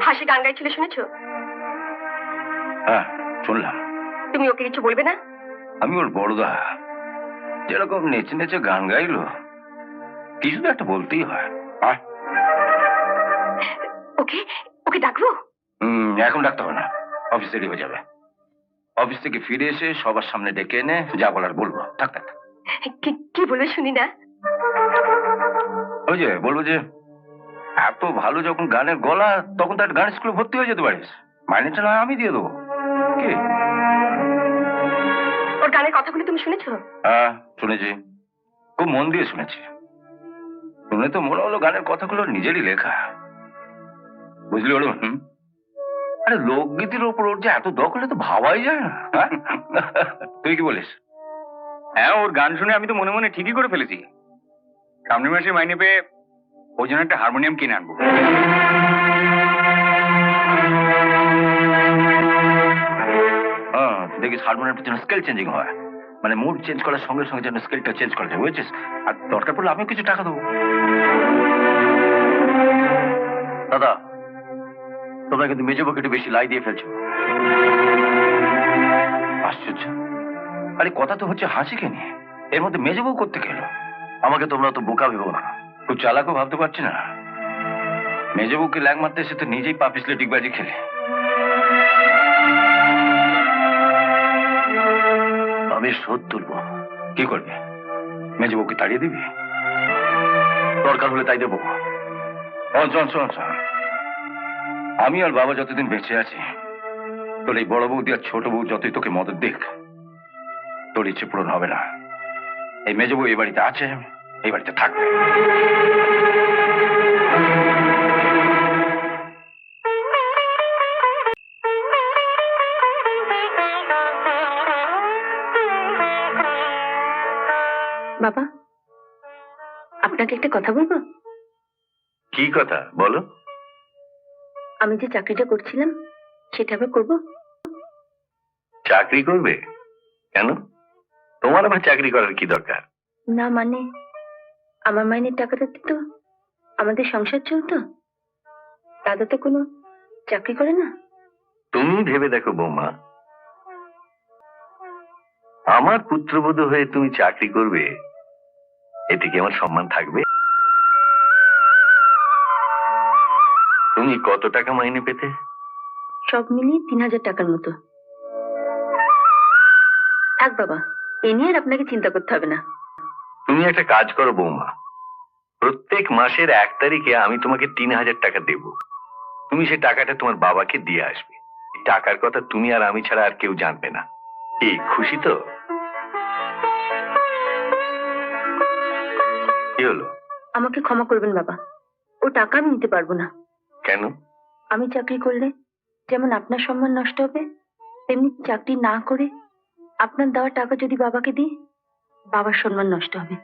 হাসি গান গাইছিল শুনেছো? হ্যাঁ শুনলাম। তুমি ওকে কিছু বলবে না? আমি ওর বড়দা, যেরকম নেচে নেচে গান গাইলো, কিছু তো একটা বলতেই হয়। ওকে ওকে ডাকবো? এখন ডাকতে হবে না, অফিস রেডি হয়ে যাবে। অফিস থেকে ফিরে এসে সবার সামনে ডেকে এনে যা বলার বলবো। থাক থাক। কি বলবে শুনি না। ওই যে বলবো যে এত ভালো যখন গানের গলা, তখন তার গান স্কুলে ভর্তি হয়ে যেতে পারিস। মাইনেটা না আমি দিয়ে দেবো। কি ওর গানের কথাগুলো তুমি শুনেছো? হ্যাঁ শুনেছি, খুব মন দিয়ে শুনেছি। শুনে তো মনে হলো গানের কথাগুলো নিজেরই লেখা। বুঝলি হলো? আরে লোকগীতির ওপর ওর যে এত দখলে তো ভাবাই যায় না। তুই কি বলিস? হ্যাঁ, ওর গান শুনে আমি তো মনে মনে ঠিকই করে ফেলেছি। সামনের মাসে মাইনে পেয়ে ওই জন্য একটা হারমোনিয়াম কিনে আনবো। হ্যাঁ দেখিস হারমোনিয়ামটার জন্য স্কেল চেঞ্জিং হয়, মানে মুড চেঞ্জ করার সঙ্গে সঙ্গে যেন স্কেলটা চেঞ্জ করা যায়, বুঝেছিস? আর দরকার পড়লে আমিও কিছু টাকা দেবো। দাদা তোমরা কিন্তু মেজবাকে একটু বেশি লাই দিয়ে ফেলছো। আশ্চর্য, আরে কথা তো হচ্ছে হাসিকে নিয়ে, এর মধ্যে মেজবউ করতে গেল। আমাকে তোমরা তো বোকা ভেবো না, খুব চালাকও ভাবতে পারছি না। মেজবউকে ল্যাং মারতে এসে তো নিজেই পা পিছলে ডিগবাজি খেলে। আমি শোধ তুলবো। কি করবে? মেজবউকে তাড়িয়ে দিবি? দরকার হলে তাই দেবো। শোন, আমি আর বাবা যতদিন বেঁচে আছি, তোর এই বড় বৌদি আর ছোট বউ যতই তোকে মদত দিক, তোর ইচ্ছে পূরণ হবে না। এই মেজবউ এই বাড়িতে আছে, এই বাড়িতে থাকবে। বাবা, আপনাকে একটা কথা বলবো? কি কথা বলো? আমি যে চাকরিটা করছিলাম সেটা আবার করবো। চাকরি করবে? কেন? তোমার আবার চাকরি করার কি দরকার? না মানে আমার মাইনের টাকাটাতে তো আমাদের সংসার চলতো। দাদা তো কোনো চাকরি করে না। তুমি ভেবে দেখো বৌমা, আমার পুত্রবধূ হয়ে তুমি চাকরি করবে, এতে কি আমার সম্মান থাকবে? তুমি কত টাকা মাইনে পেতে? সব মিলিয়ে 3000 টাকার মতো। থাক বাবা, এ নিয়ে আর আপনাকে চিন্তা করতে হবে না। তুমি একটা কাজ করো বৌমা, প্রত্যেক মাসের 1 তারিখে আমি তোমাকে 3000 টাকা দেব। তুমি সে টাকাটা তোমার বাবাকে দিয়ে আসবে। এই টাকার কথা তুমি আর আমি ছাড়া আর কেউ জানবে না। কি খুশি তো? কি হলো? আমাকে ক্ষমা করবেন বাবা, ও টাকা আমি নিতে পারবো না। কেন? আমি চাকরি করলে যেমন আপনার সম্মান নষ্ট হবে, তেমনি চাকরি না করে আপনার দেওয়া টাকা যদি বাবাকে দিই, বাবার সম্মান নষ্ট হবে।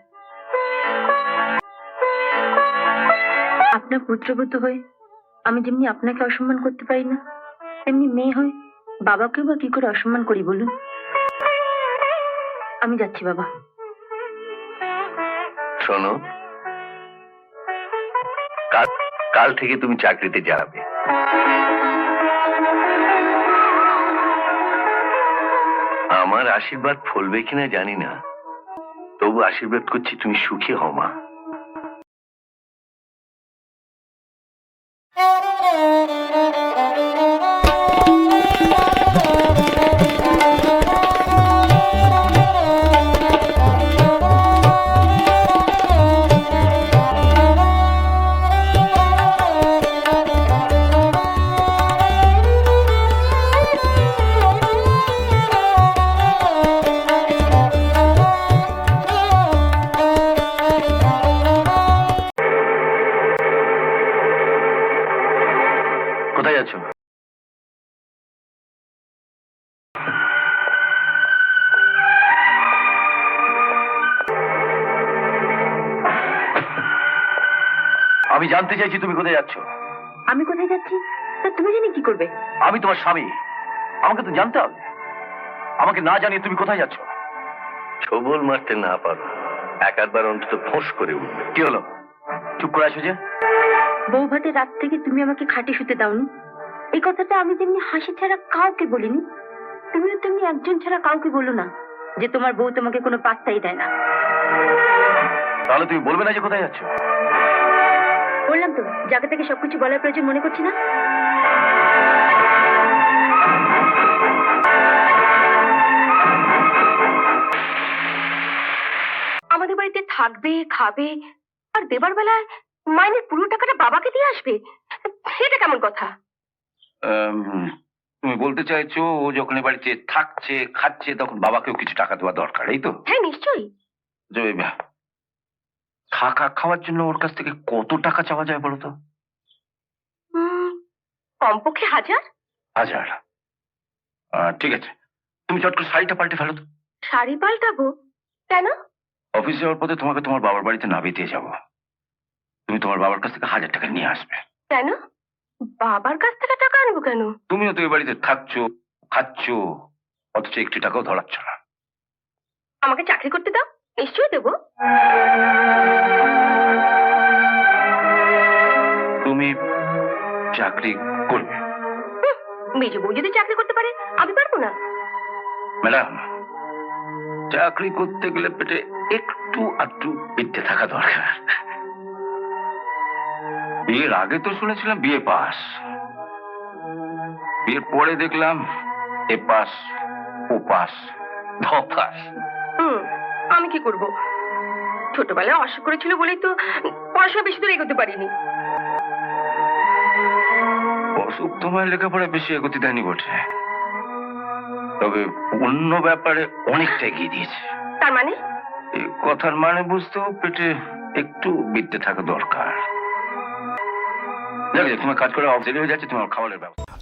আপনার পুত্রবধূ হয়ে আমি যেমনি আপনাকে অসম্মান করতে পারি না, তেমনি মেয়ে হয়ে বাবাকেও বা কি করে অসম্মান করি বলুন? আমি যাচ্ছি বাবা। শোনো, কাল থেকে তুমি চাকরিতে যাবে। আমার আশীর্বাদ ফলবে কিনা জানি না, তবু আশীর্বাদ করছি তুমি সুখী হও মা। কোথায় যাচ্ছ? আমি জানতে চাইছি তুমি কোথায় যাচ্ছ? আমি কোথায় যাচ্ছি তা তুমি জানি কি করবে? আমি তোমার স্বামী, আমাকে তো জানতে হবে। আমাকে না জানিয়ে তুমি কোথায় যাচ্ছ? ছবল মারতে না পারো, একবার অন্তত ফোঁস করে উঠবে। কি হলো, চুপ করে আছো যে? বউ ভাতে রাত থেকে তুমি আমাকে খাটে শুতে দাওনি, এই কথাটা আমি যেমনি হাসি ছাড়া কাউকে বলিনি, তুমিও তেমনি একজন ছাড়া কাউকে বলো না যে তোমার বউ তোমাকে কোনো পাত্তাই দেয় না। তাহলে তুমি বলবে না যে কোথায় যাচ্ছ? বললাম তো, জায়গা থেকে সবকিছু বলার প্রয়োজন মনে করছি না। আমাদের বাড়িতে থাকবে, খাবে, আর দেবার বেলায় মাইনের পুরো টাকাটা বাবাকে দিয়ে আসবে, সেটা কেমন কথা? তুমি বলতে চাইছো ও যখন এ বাড়িতে থাকছে খাচ্ছে তখন বাবাকেও কিছু টাকা দেওয়া দরকার, এই তো? হ্যাঁ, নিশ্চয়ই। যে থাকা খাওয়ার জন্য ওর কাছ থেকে কত টাকা চাওয়া যায় বলো তো? কমপক্ষে 1000। 1000? ঠিক আছে, তুমি চট করে শাড়িটা পাল্টে ফেলো তো। শাড়ি পাল্টাবো কেন? অফিস যাওয়ার পথে তোমাকে তোমার বাবার বাড়িতে নামিয়ে দিয়ে যাবো। তুমি তোমার বাবার কাছ থেকে 1000 টাকা নিয়ে আসবে। কেন? বাবার কাছ থেকে টাকা আনবো কেন? তুমিও তো এই বাড়িতে থাকছো খাচ্ছো, অথচ একটি টাকাও ধরাচ্ছ না। আমাকে চাকরি করতে দাও, নিশ্চয়ই দেবো। তুমি চাকরি করবে? মেজো বউ যদি চাকরি করতে পারে, আমি পারবো না? ম্যাডাম, চাকরি করতে গেলে পেটে একটু আধটু বিদ্যে থাকা দরকার। বিয়ের আগে তো শুনেছিলাম বিয়ে পাস, বিয়ের পরে দেখলাম এ পাস ও পাস ধ পাস। আমি কি করব? ছোটবেলায় অসুখ করেছিল বলেই তো পড়াশোনা বেশি দূর এগোতে পারিনি। অসুখ তোমার লেখাপড়া বেশি এগোতে দেয়নি বটে, তবে অন্য ব্যাপারে অনেকটা এগিয়ে দিয়েছে। তার মানে? এই কথার মানে বুঝতেও পেটে একটু বিদ্যে থাকা দরকার। যাক, তোমার কাজ করে অফ দেরি হয়ে যাচ্ছে, তোমার খাবারের ব্যবস্থা।